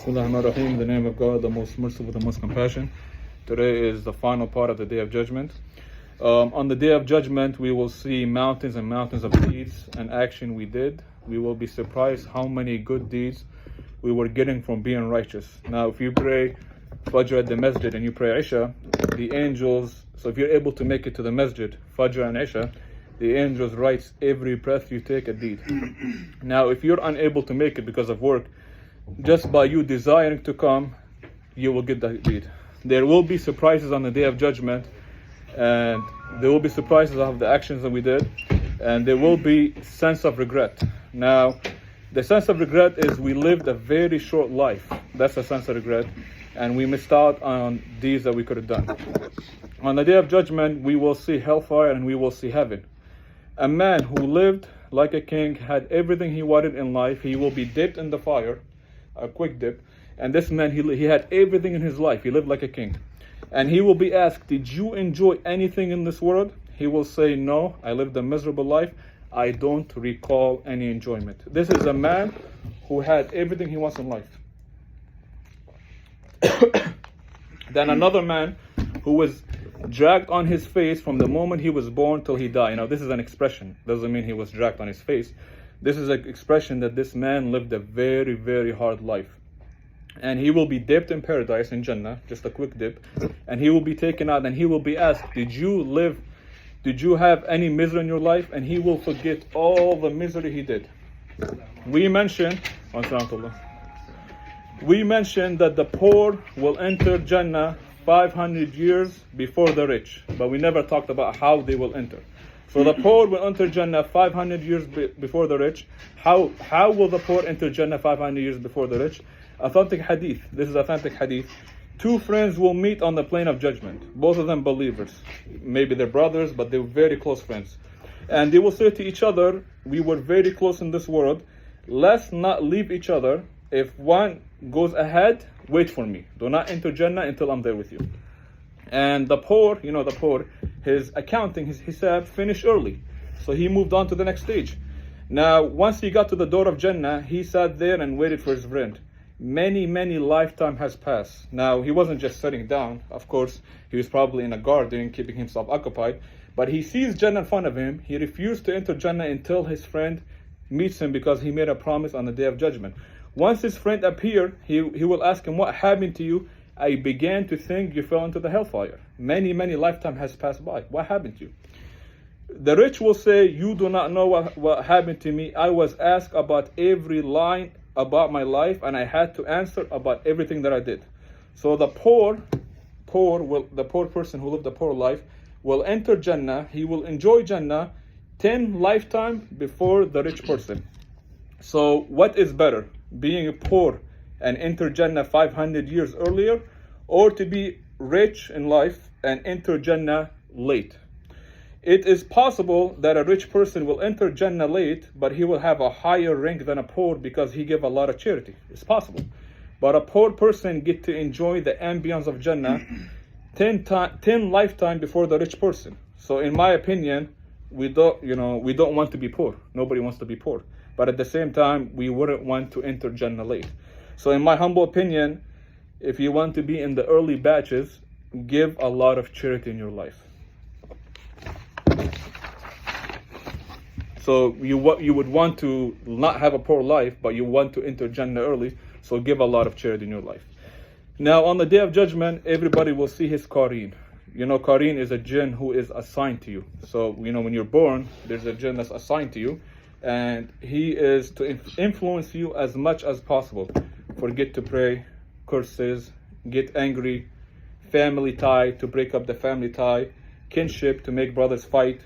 Bismillahirrahmanirrahim. In the name of God, the most merciful, the most compassionate. Today is the final part of the Day of Judgment. On the Day of Judgment, we will see mountains and mountains of deeds and action we did. We will be surprised how many good deeds we were getting from being righteous. Now, if you pray Fajr at the masjid and you pray Isha, the angels, so if you're able to make it to the masjid, Fajr and Isha, the angels writes every breath you take a deed. Now, if you're unable to make it because of work, just by you desiring to come, you will get that deed. There will be surprises on the Day of Judgment, and there will be surprises of the actions that we did, and there will be sense of regret. Now, the sense of regret is we lived a very short life. That's a sense of regret, and we missed out on deeds that we could have done. On the Day of Judgment, we will see hellfire and we will see heaven. A man who lived like a king, had everything he wanted in life, he will be dipped in the fire, a quick dip, and this man, he had everything in his life. He lived like a king, and he will be asked, did you enjoy anything in this world? He will say, no, I lived a miserable life. I don't recall any enjoyment. This is a man who had everything he wants in life. Then another man who was dragged on his face from the moment he was born till he died. Now, this is an expression, doesn't mean he was dragged on his face. This is an expression that this man lived a very, very hard life. And he will be dipped in paradise, in Jannah, just a quick dip. And he will be taken out and he will be asked, did you have any misery in your life? And he will forget all the misery he did. We mentioned that the poor will enter Jannah 500 years before the rich. But we never talked about how they will enter. So the poor will enter Jannah 500 years before the rich. How will the poor enter Jannah 500 years before the rich? Authentic hadith. This is authentic hadith. Two friends will meet on the plane of judgment. Both of them believers. Maybe they're brothers, but they're very close friends. And they will say to each other, we were very close in this world. Let's not leave each other. If one goes ahead, wait for me. Do not enter Jannah until I'm there with you. And the poor, his accounting, his hisab finished early. So he moved on to the next stage. Now, once he got to the door of Jannah, he sat there and waited for his friend. Many, many lifetime has passed. Now, he wasn't just sitting down. Of course, he was probably in a garden, keeping himself occupied. But he sees Jannah in front of him. He refused to enter Jannah until his friend meets him because he made a promise on the Day of Judgment. Once his friend appeared, he will ask him, what happened to you? I began to think you fell into the hellfire. Many, many lifetime has passed by. What happened to you? The rich will say, you do not know what happened to me. I was asked about every line about my life, and I had to answer about everything that I did. So the poor person who lived a poor life will enter Jannah. He will enjoy Jannah 10 lifetime before the rich person. So what is better, being poor and enter Jannah 500 years earlier, or to be rich in life and enter Jannah late? It is possible that a rich person will enter Jannah late, but he will have a higher rank than a poor because he gave a lot of charity. It's possible. But a poor person get to enjoy the ambience of Jannah 10 lifetime before the rich person. So in my opinion, we don't want to be poor. Nobody wants to be poor. But at the same time, we wouldn't want to enter Jannah late. So in my humble opinion, if you want to be in the early batches, give a lot of charity in your life. So you would want to not have a poor life, but you want to enter Jannah early, so give a lot of charity in your life. Now on the Day of Judgment, everybody will see his qareen. Qareen is a jinn who is assigned to you. So, when you're born, there's a jinn that's assigned to you, and he is to influence you as much as possible. Forget to pray, curses, get angry, family tie, to break up the family tie, kinship, to make brothers fight,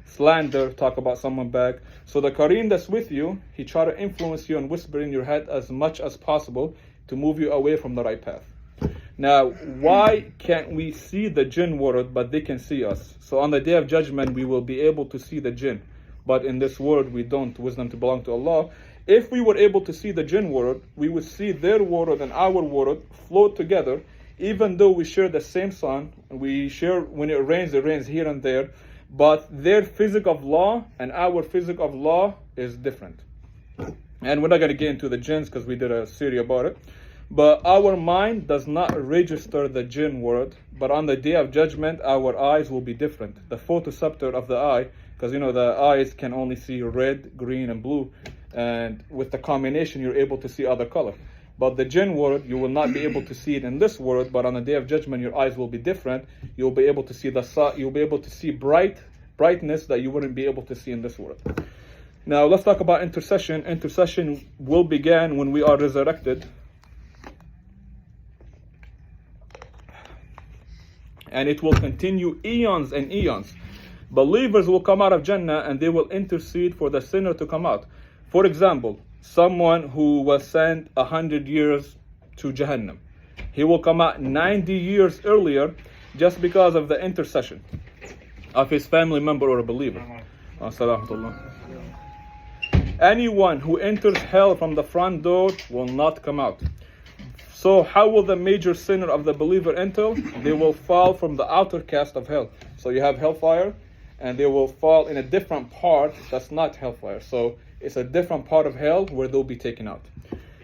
slander, talk about someone bad. So the qareen that's with you, he try to influence you and whisper in your head as much as possible to move you away from the right path. Now, why can't we see the jinn world, but they can see us? So on the Day of Judgment, we will be able to see the jinn. But in this world, we don't. Wisdom to belong to Allah. If we were able to see the jinn world, we would see their world and our world float together. Even though we share the same sun, we share, when it rains here and there. But their physics of law and our physics of law is different. And we're not going to get into the jinns because we did a series about it. But our mind does not register the jinn word. But on the day of judgment, our eyes will be different. The photoceptor of the eye, because the eyes can only see red, green, and blue. And with the combination, you're able to see other color. But the jinn world, you will not be able to see it in this world. But on the day of judgment, your eyes will be different. You'll be able to see you'll be able to see brightness that you wouldn't be able to see in this world. Now let's talk about intercession. Intercession will begin when we are resurrected. And it will continue eons and eons. Believers will come out of Jannah and they will intercede for the sinner to come out. For example, someone who was sent 100 years to Jahannam, he will come out 90 years earlier just because of the intercession of his family member or a believer. Anyone who enters hell from the front door will not come out. So how will the major sinner of the believer enter? They will fall from the outer cast of hell. So you have hellfire, and they will fall in a different part that's not hellfire. So it's a different part of hell where they'll be taken out.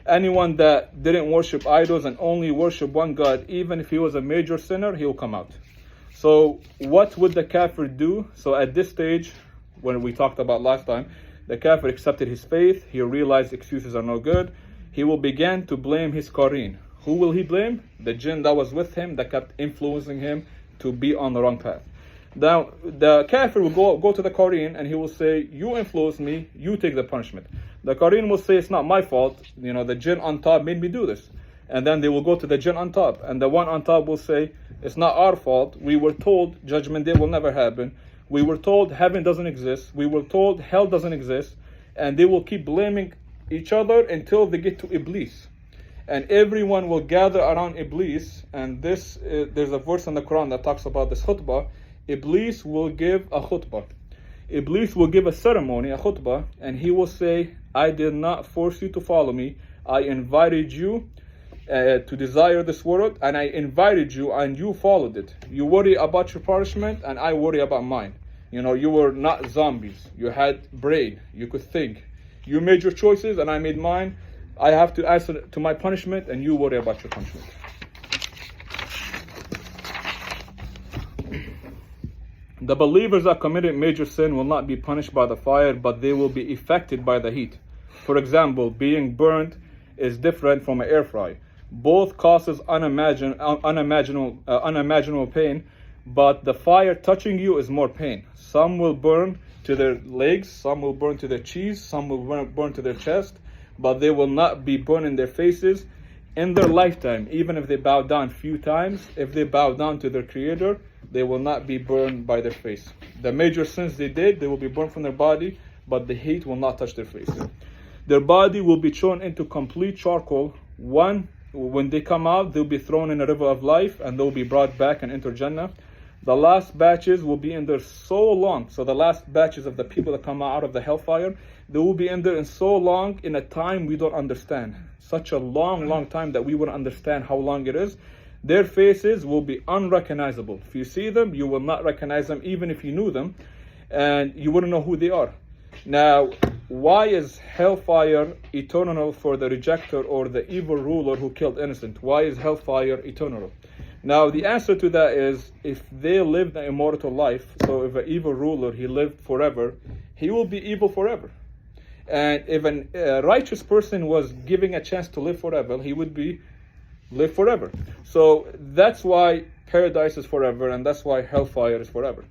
Anyone that didn't worship idols and only worship one God, even if he was a major sinner, he will come out. So what would the kafir do? So at this stage, when we talked about last time, the kafir accepted his faith. He realized excuses are no good. He will begin to blame his qareen. Who will he blame? The jinn that was with him that kept influencing him to be on the wrong path. Now, the kafir will go to the qareen and he will say, you influenced me, you take the punishment. The qareen will say, it's not my fault. The jinn on top made me do this. And then they will go to the jinn on top. And the one on top will say, it's not our fault. We were told judgment day will never happen. We were told heaven doesn't exist. We were told hell doesn't exist. And they will keep blaming each other until they get to Iblis. And everyone will gather around Iblis. And there's a verse in the Quran that talks about this khutbah. Iblis will give a khutbah. Iblis will give a ceremony, a khutbah, and he will say, I did not force you to follow me. I invited you to desire this world, and I invited you and you followed it. You worry about your punishment and I worry about mine. You were not zombies. You had brain. You could think. You made your choices and I made mine. I have to answer to my punishment and you worry about your punishment. The believers that committed major sin will not be punished by the fire, but they will be affected by the heat. For example, being burnt is different from an air fry. Both causes unimaginable pain, but the fire touching you is more pain. Some will burn to their legs, some will burn to their cheeks, some will burn to their chest, but they will not be burned in their faces in their lifetime. Even if they bow down few times, if they bow down to their Creator, they will not be burned by their face. The major sins they did, they will be burned from their body, but the heat will not touch their face. Their body will be thrown into complete charcoal. When they come out, they'll be thrown in a river of life, and they'll be brought back and enter Jannah. The last batches will be in there so long. So the last batches of the people that come out of the hellfire, they will be in there in so long, in a time we don't understand. Such a long time that we wouldn't understand how long it is. Their faces will be unrecognizable. If you see them, you will not recognize them even if you knew them, and you wouldn't know who they are. Now, why is hellfire eternal for the rejecter or the evil ruler who killed innocent? Why is hellfire eternal? Now, the answer to that is, if they lived an immortal life, so if an evil ruler, he lived forever, he will be evil forever. And if a righteous person was given a chance to live forever, he would live forever. So that's why paradise is forever, and that's why hellfire is forever.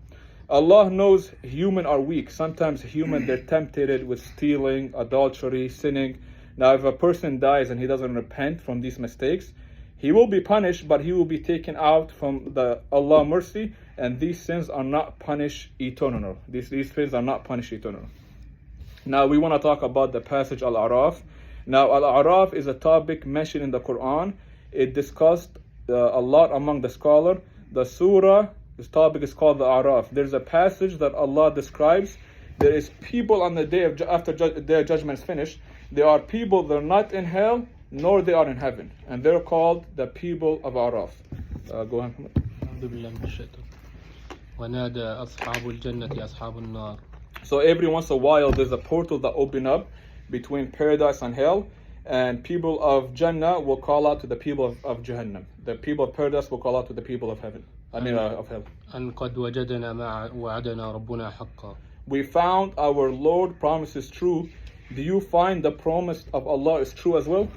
Allah knows humans are weak. Sometimes human, they're tempted with stealing, adultery, sinning. Now, if a person dies and he doesn't repent from these mistakes, he will be punished, but he will be taken out from the Allah mercy, and these sins are not punished eternal. These sins are not punished eternal. Now, we want to talk about the passage Al-A'raf. Now, Al-A'raf is a topic mentioned in the Quran. It discussed a lot among the scholars. The surah, this topic is called the A'raf. There's a passage that Allah describes. There is people on the day of after their judgment is finished. There are people that are not in hell, nor they are in heaven, and they're called the people of A'raf. Go ahead. So every once in a while, there's a portal that opens up between paradise and hell, and people of Jannah will call out to the people of Jahannam. The people of paradise will call out to the people of heaven. Of hell. أن قد وجدنا ما وعدنا ربنا حقا. We found our Lord promises true. Do you find the promise of Allah is true as well?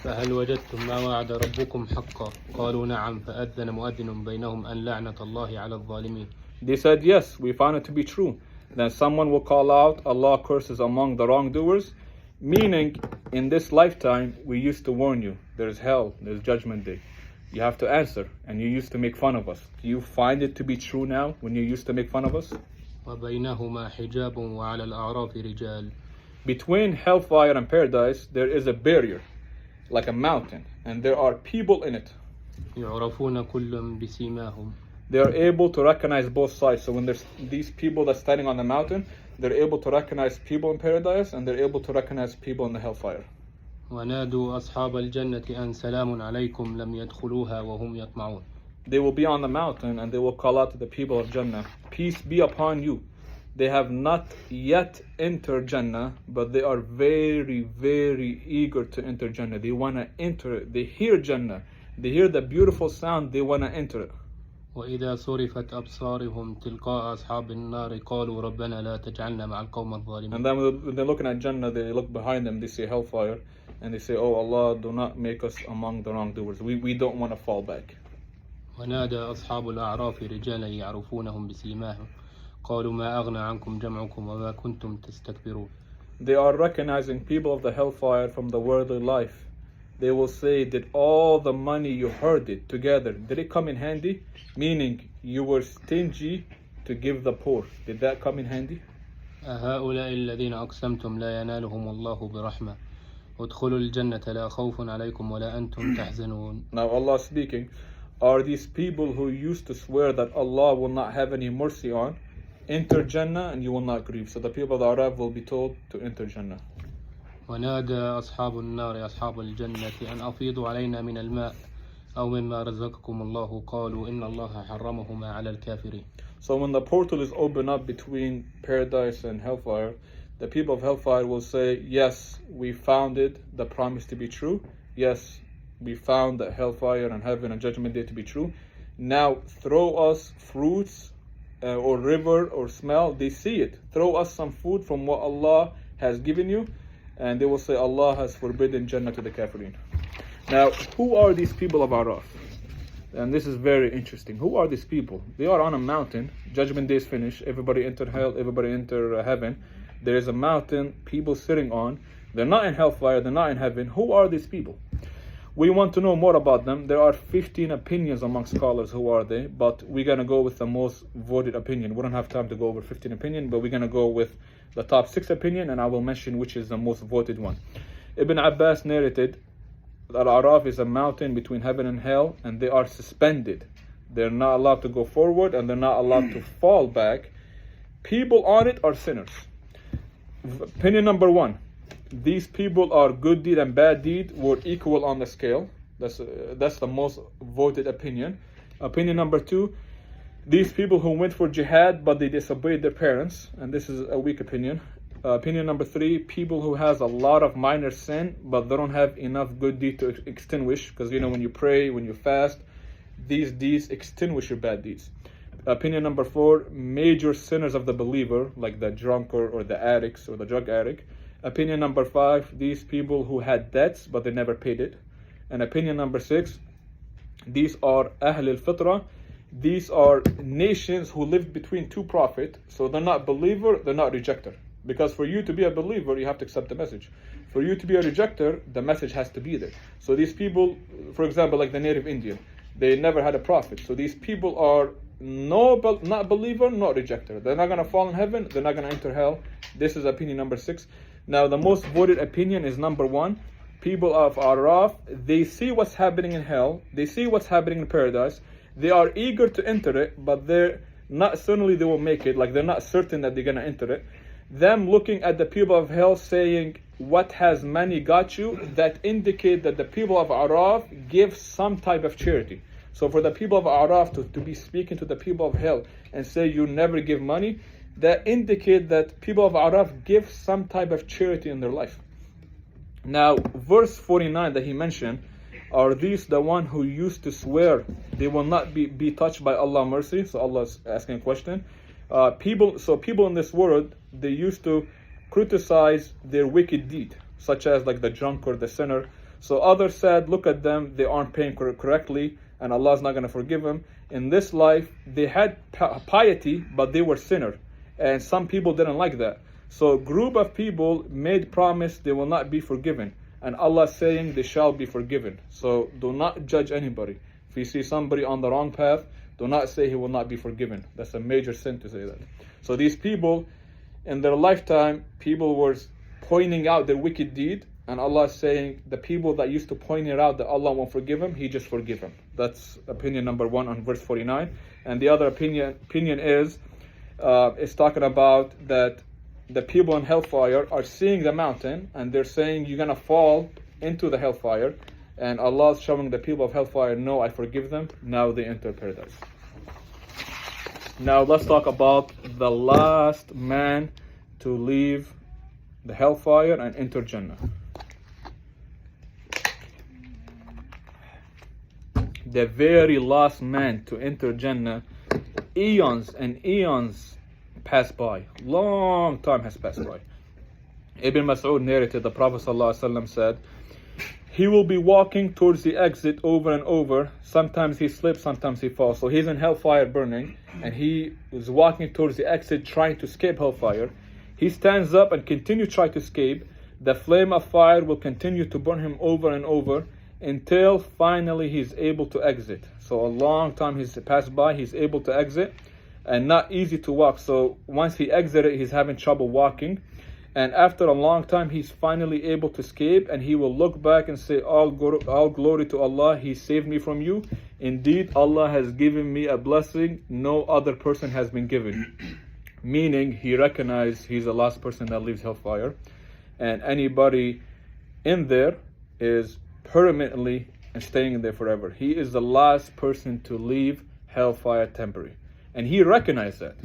فهل وجدتم ما وعد ربكم حقا؟ قالوا نعم فأذن مؤذن بينهم أن لعنة الله على الظالمين. They said yes, we found it to be true. Then someone will call out, Allah curses among the wrongdoers, meaning in this lifetime we used to warn you, there's hell, there's judgment day. You have to answer, and you used to make fun of us. Do you find it to be true now when you used to make fun of us? وبينهما حجاب وعلى الأعراف رجال. Between hellfire and paradise there is a barrier, like a mountain, and there are people in it. يعرفون كل بسيماهم. They are able to recognize both sides. So when there's these people that's standing on the mountain, they're able to recognize people in paradise, and they're able to recognize people in the hellfire. ونادوا أصحاب الجنة أن سلام عليكم لم يدخلوها وهم يطمعون. They will be on the mountain and they will call out to the people of Jannah, peace be upon you. They have not yet entered Jannah, but they are very, very eager to enter Jannah. They want to enter it. They hear Jannah. They hear the beautiful sound. They want to enter it. وإذا صرفت أبصارهم تلقاء أصحاب النار قالوا ربنا لا تجعلنا مع القوم الظالمين. And then when they're looking at Jannah, they look behind them, they see hellfire, and they say, oh Allah, do not make us among the wrongdoers. We don't want to fall back. ونادى أصحاب الأعراف رجالا يعرفونهم بسيماهم قالوا ما أغنى عنكم جمعكم وما كنتم تستكبرون. They are recognizing people of the hellfire from the worldly life. They will say, did all the money you hoarded together, did it come in handy? Meaning, you were stingy to give the poor. Did that come in handy? أهؤلاء الذين أقسمتم لا ينالهم الله برحمة ادخلوا الجنة لا خوف عليكم ولا أنتم تحزنون. Now Allah speaking, are these people who used to swear that Allah will not have any mercy on, enter Jannah and you will not grieve. So the people of the Arab will be told to enter Jannah. ونادى أصحاب النار أصحاب الجنة أن أفيضوا علينا من الماء أو مما رزقكم الله قالوا إن الله حرمهما على الكافرين. So when the portal is opened up between paradise and hellfire, the people of hellfire will say, yes, we found it, the promise to be true. Yes, we found that hellfire and heaven and judgment day to be true. Now throw us fruits or river or smell. They see it. Throw us some food from what Allah has given you. And they will say, Allah has forbidden Jannah to the Kafirin. Now, who are these people of Araf? And this is very interesting. Who are these people? They are on a mountain. Judgment day is finished. Everybody enter hell. Everybody enter heaven. There is a mountain, people sitting on. They're not in hellfire. They're not in heaven. Who are these people? We want to know more about them. There are 15 opinions among scholars. Who are they? But we're going to go with the most voted opinion. We don't have time to go over 15 opinions, but we're going to go with the top 6 opinion, and I will mention which is the most voted one. Ibn Abbas narrated that Araf is a mountain between heaven and hell, and they are suspended. They're not allowed to go forward, and they're not allowed to fall back. People on it are sinners. Opinion number 1. These people are good deed and bad deed were equal on the scale. That's the most voted opinion. Opinion number 2. These people who went for jihad but they disobeyed their parents, and this is a weak opinion. Opinion number 3, people who has a lot of minor sin but they don't have enough good deed to extinguish, because when you pray, when you fast, these deeds extinguish your bad deeds. Opinion number 4, major sinners of the believer, like the drunkard or the addicts or the drug addict. Opinion number 5, these people who had debts but they never paid it. And opinion number 6, these are Ahl al-Fitra. These are nations who lived between two prophets, so they're not believer, they're not rejecter. Because for you to be a believer, you have to accept the message. For you to be a rejecter, the message has to be there. So these people, for example, like the native Indian, they never had a prophet. So these people are not believer, not rejecter. They're not going to fall in heaven, they're not going to enter hell. This is opinion number 6. Now the most voted opinion is number 1. People of Araf, they see what's happening in hell, they see what's happening in paradise. They are eager to enter it, but they're not certainly they will make it. Like they're not certain that they're going to enter it. Them looking at the people of hell saying, what has money got you? That indicate that the people of Araf give some type of charity. So for the people of Araf to be speaking to the people of hell and say you never give money, that indicate that people of Araf give some type of charity in their life. Now, verse 49 that he mentioned, are these the one who used to swear they will not be touched by Allah's mercy? So Allah is asking a question. People in this world, they used to criticize their wicked deed, such as like the drunk or the sinner. So others said, look at them, they aren't paying correctly, and Allah is not going to forgive them. In this life, they had piety, but they were sinner, and some people didn't like that. So a group of people made promise they will not be forgiven, and Allah is saying they shall be forgiven. So do not judge anybody. If you see somebody on the wrong path, do not say he will not be forgiven. That's a major sin to say that. So these people, in their lifetime, people were pointing out their wicked deed, and Allah is saying the people that used to point it out that Allah won't forgive them, He just forgive them. That's opinion number 1 on verse 49. And the other opinion is talking about that the people in hellfire are seeing the mountain, and they're saying you're gonna fall into the hellfire, and Allah is showing the people of hellfire, no, I forgive them. Now they enter paradise. Now let's talk about the last man to leave the hellfire and enter Jannah. The very last man to enter Jannah, eons and eons passed by. Long time has passed by. Ibn Mas'ud narrated, the Prophet ﷺ said, he will be walking towards the exit over and over. Sometimes he slips, sometimes he falls. So he's in hellfire burning, and he is walking towards the exit trying to escape hellfire. He stands up and continues to try to escape. The flame of fire will continue to burn him over and over until finally he's able to exit. So a long time he's passed by, he's able to exit, and not easy to walk. So once he exited, he's having trouble walking. And after a long time, he's finally able to escape, and he will look back and say, all glory to Allah, He saved me from you. Indeed, Allah has given me a blessing no other person has been given. Meaning, he recognized he's the last person that leaves hellfire, and anybody in there is permanently and staying in there forever. He is the last person to leave hellfire temporary, and he recognized that.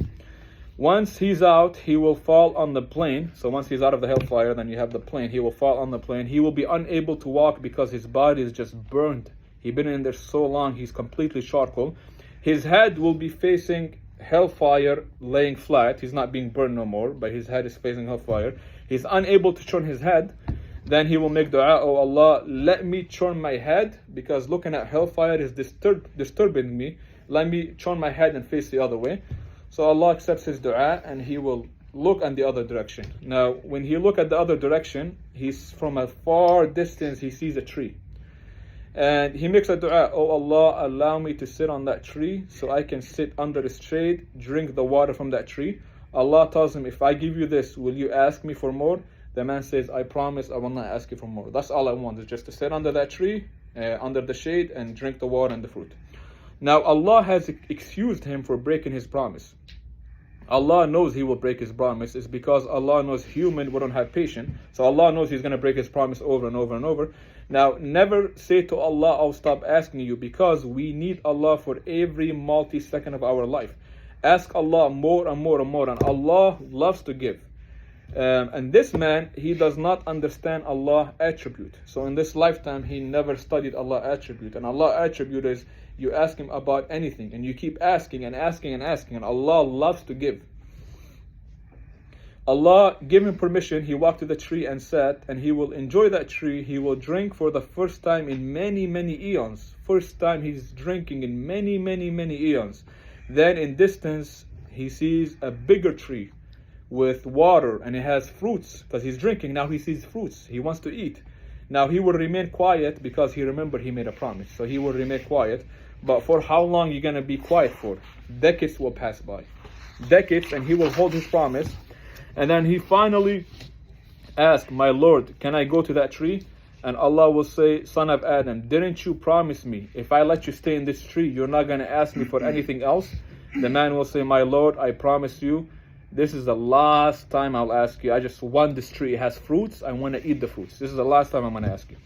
Once he's out, he will fall on the plane. So once he's out of the hellfire, then you have the plane. He will fall on the plane. He will be unable to walk because his body is just burned. He's been in there so long, he's completely charcoal. His head will be facing hellfire, laying flat. He's not being burned no more, but his head is facing hellfire. He's unable to turn his head. Then he will make dua, oh Allah, let me turn my head, because looking at hellfire is disturbing me. Let me turn my head and face the other way. So Allah accepts his dua, and he will look in the other direction. Now, when he look at the other direction, he's from a far distance, he sees a tree. And he makes a dua, oh Allah, allow me to sit on that tree so I can sit under its shade, drink the water from that tree. Allah tells him, if I give you this, will you ask me for more? The man says, I promise I will not ask you for more. That's all I want, is just to sit under that tree, under the shade, and drink the water and the fruit. Now, Allah has excused him for breaking his promise. Allah knows he will break his promise. It's because Allah knows human wouldn't have patience. So Allah knows he's going to break his promise over and over and over. Now, never say to Allah, I'll stop asking you, because we need Allah for every multi-second of our life. Ask Allah more and more and more, and Allah loves to give. And this man, he does not understand Allah attribute. So in this lifetime, he never studied Allah attribute. And Allah attribute is, you ask him about anything, and you keep asking and asking and asking, and Allah loves to give. Allah gave him permission. He walked to the tree and sat, and he will enjoy that tree. He will drink for the first time in many, many eons. First time he's drinking in many, many, many eons. Then in distance, he sees a bigger tree with water, and it has fruits, because he's drinking. Now he sees fruits. He wants to eat. Now he will remain quiet, because he remembered he made a promise. So he will remain quiet. But for how long are you going to be quiet for? Decades will pass by. Decades, and he will hold his promise. And then he finally asked, my Lord, can I go to that tree? And Allah will say, son of Adam, didn't you promise me, if I let you stay in this tree, you're not going to ask me for anything else? The man will say, my Lord, I promise you, this is the last time I'll ask you. I just want this tree. It has fruits. I want to eat the fruits. This is the last time I'm going to ask you.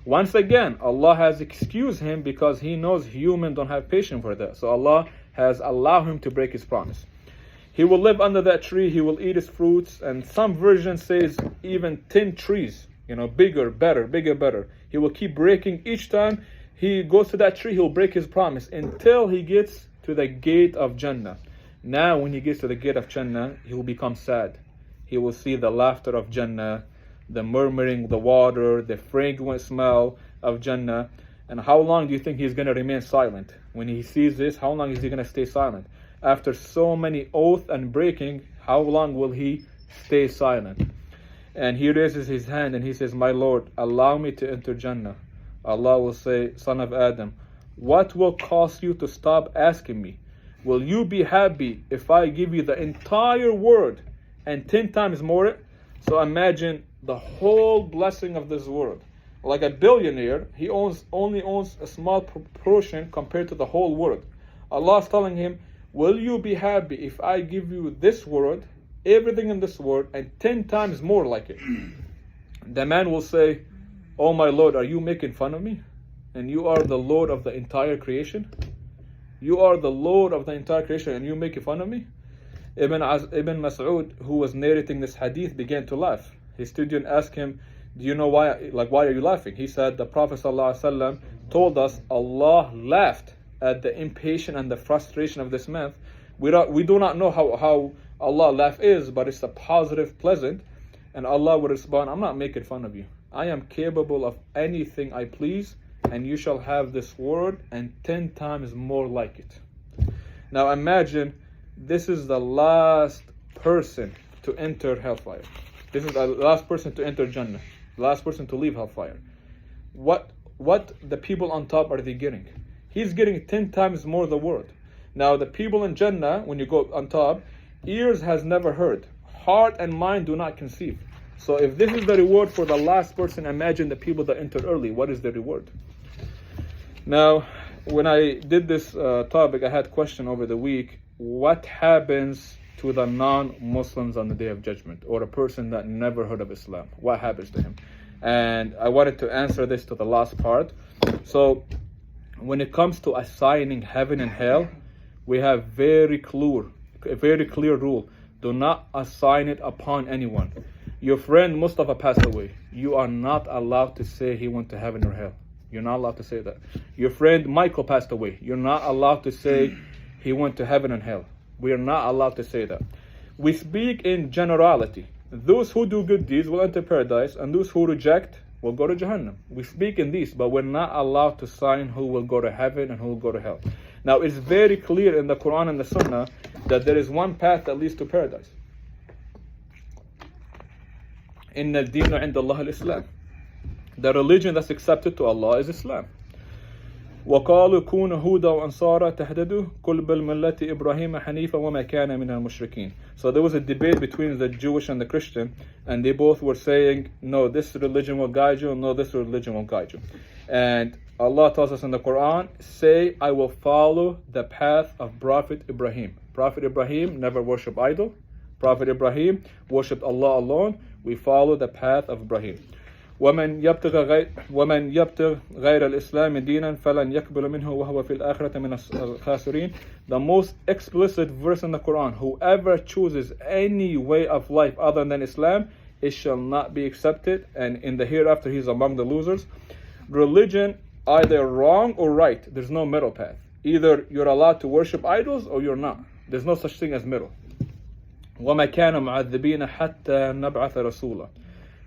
Once again, Allah has excused him, because he knows humans don't have patience for that. So Allah has allowed him to break his promise. He will live under that tree. He will eat its fruits. And some version says even 10 trees bigger, better, bigger, better. He will keep breaking. Each time he goes to that tree, he'll break his promise until he gets to the gate of Jannah. Now, when he gets to the gate of Jannah, he will become sad. He will see the laughter of Jannah, the murmuring, the water, the fragrant smell of Jannah. And how long do you think he's going to remain silent? When he sees this, how long is he going to stay silent? After so many oath and breaking, how long will he stay silent? And he raises his hand and he says, my Lord, allow me to enter Jannah. Allah will say, son of Adam, what will cause you to stop asking me? Will you be happy if I give you the entire world and 10 times more? So imagine the whole blessing of this world. Like a billionaire, he only owns a small proportion compared to the whole world. Allah is telling him, will you be happy if I give you this world, everything in this world, and 10 times more like it? The man will say, oh my Lord, are you making fun of me? And you are the Lord of the entire creation? You are the Lord of the entire creation and you making fun of me? Ibn Mas'ud, who was narrating this hadith, began to laugh. His student asked him, do you know why are you laughing? He said, the Prophet ﷺ told us Allah laughed at the impatience and the frustration of this man. We do not know how Allah laugh is, but it's a positive, pleasant. And Allah would respond, I'm not making fun of you. I am capable of anything I please, and you shall have this world and 10 times more like it. Now imagine, this is the last person to enter hellfire. This is the last person to enter Jannah. The last person to leave hellfire. What the people on top are they getting? He's getting 10 times more the world. Now the people in Jannah, when you go on top, ears has never heard, heart and mind do not conceive. So if this is the reward for the last person, imagine the people that entered early. What is the reward? Now, when I did this topic, I had a question over the week. What happens to the non-Muslims on the Day of Judgment, or a person that never heard of Islam? What happens to him? And I wanted to answer this to the last part. So, when it comes to assigning heaven and hell, we have a very clear rule. Do not assign it upon anyone. Your friend Mustafa passed away. You are not allowed to say he went to heaven or hell. You're not allowed to say that. Your friend Michael passed away. You're not allowed to say he went to heaven and hell. We are not allowed to say that. We speak in generality. Those who do good deeds will enter paradise, and those who reject will go to Jahannam. We speak in these, but we're not allowed to sign who will go to heaven and who will go to hell. Now, it's very clear in the Quran and the Sunnah that there is one path that leads to paradise. Inna al-deenu inda Allah al-Islam. The religion that's accepted to Allah is Islam. وَقَالُوا كُونُوا هُودًا وَأَنصَارًا تَهْتَدُوا قُلْ بِالْمِلَّةِ إِبْرَاهِيمَ حَنِيفًا وَمَا كَانَ مِنَ الْمُشْرِكِينَ. So there was a debate between the Jewish and the Christian, and they both were saying, no, this religion will guide you, no, this religion will guide you. And Allah tells us in the Quran, say, I will follow the path of Prophet Ibrahim. Prophet Ibrahim never worshipped idol. Prophet Ibrahim worshipped Allah alone. We follow the path of Ibrahim. ومن يبتغ غير الإسلام دينا فلن يقبل منه وهو في الآخرة من الخاسرين. The most explicit verse in the Quran, whoever chooses any way of life other than Islam, it shall not be accepted, and in the hereafter he is among the losers. Religion, either wrong or right. There's no middle path. Either you're allowed to worship idols or you're not. There's no such thing as middle. وَمَا كَانَ مُعَذِّبِينَ حَتَّى نَبْعَثَ رَسُولًا.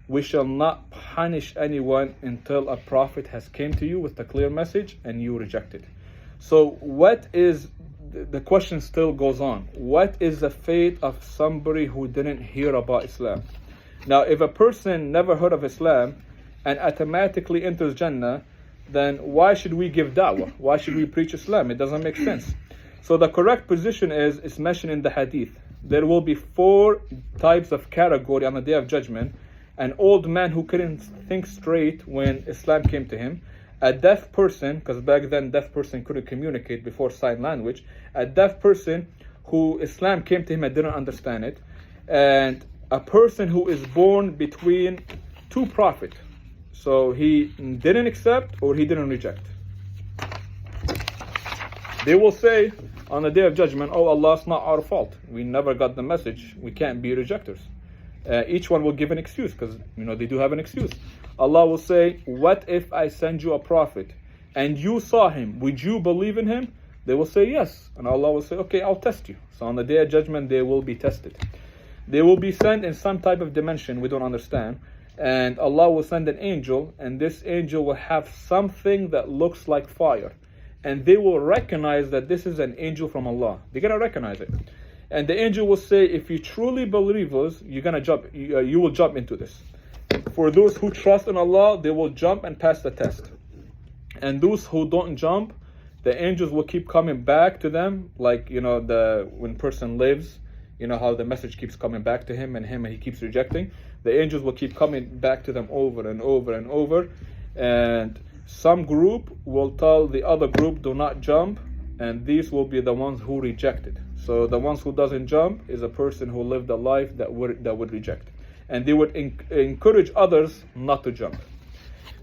We shall not punish anyone until a prophet has came to you with the clear message and you reject it. So what is, the question still goes on. What is the fate of somebody who didn't hear about Islam? Now, if a person never heard of Islam and automatically enters Jannah, then why should we give da'wah? Why should we preach Islam? It doesn't make sense. So the correct position is, it's mentioned in the hadith. There will be 4 types of category on the Day of Judgment. An old man who couldn't think straight when Islam came to him, a deaf person, because back then deaf person couldn't communicate before sign language, a deaf person who Islam came to him and didn't understand it, and a person who is born between 2 prophets. So he didn't accept or he didn't reject. They will say on the Day of Judgment, oh Allah, it's not our fault. We never got the message. We can't be rejectors. each one will give an excuse, because they do have an excuse. Allah will say, what if I send you a prophet and you saw him? Would you believe in him? They will say yes. And Allah will say, okay, I'll test you. So on the day of judgment, they will be tested. They will be sent in some type of dimension we don't understand. And Allah will send an angel, and this angel will have something that looks like fire. And they will recognize that this is an angel from Allah. They're going to recognize it. And the angel will say, if you truly believe us, you will jump into this. For those who trust in Allah, they will jump and pass the test. And those who don't jump, the angels will keep coming back to them, like when person lives, how the message keeps coming back to him and he keeps rejecting. The angels will keep coming back to them over and over and over. And some group will tell the other group, do not jump, and these will be the ones who rejected. So the ones who doesn't jump is a person who lived a life that would reject. And they would encourage others not to jump.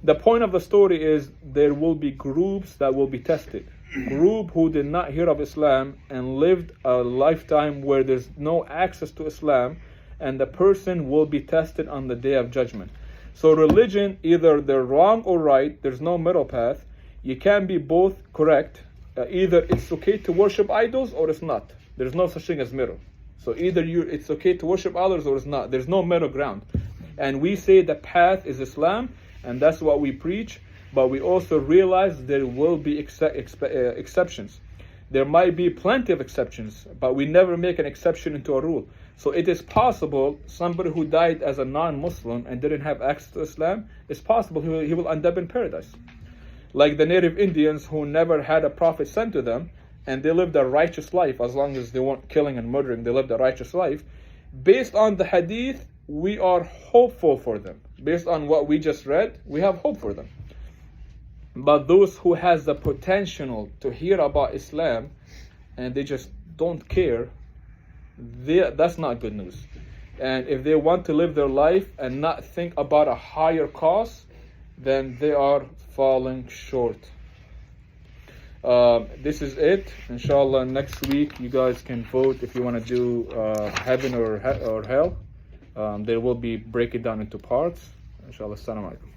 The point of the story is there will be groups that will be tested. Group who did not hear of Islam and lived a lifetime where there's no access to Islam, and the person will be tested on the day of judgment. So religion, either they're wrong or right, there's no middle path. You can't be both correct. Either it's okay to worship idols or it's not. There's no such thing as middle. So either it's okay to worship others or it's not. There's no middle ground. And we say the path is Islam, and that's what we preach, but we also realize there will be exceptions. There might be plenty of exceptions, but we never make an exception into a rule. So it is possible somebody who died as a non-Muslim and didn't have access to Islam, it's possible he will end up in paradise. Like the native Indians who never had a prophet sent to them, and they lived a righteous life. As long as they weren't killing and murdering, they lived a righteous life. Based on the hadith, we are hopeful for them. Based on what we just read, we have hope for them. But those who has the potential to hear about Islam and they just don't care, that's not good news. And if they want to live their life and not think about a higher cause, then they are falling short. This is it. Inshallah, next week you guys can vote if you want to do heaven or hell. They will be breaking down into parts. Inshallah, assalamu alaikum.